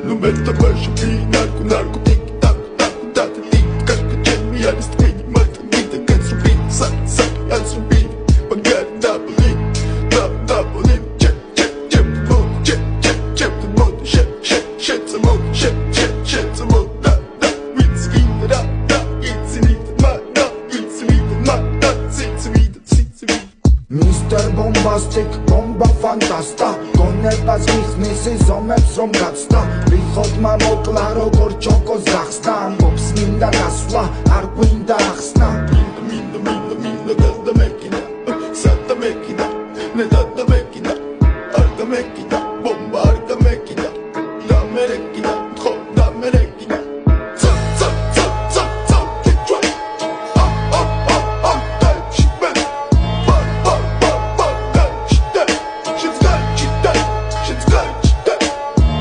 Nu meta baixo que narco tic tac tac tac tic tac que me ares twin mata vida que subir sac as subir pagar double double check the mode shit the mode shit the mode da it's vida da it's vida Mr. Bombastic, bomba fantasta გონებას მიხნის ზომებს რომ გაცდა ვიხოდმა მოკლა როგორ ჩოკოს გახსნა ამბობს მინდა გასვლა არ გვინდა ახსნა Minda, da da mekina, sata mekina, ne da da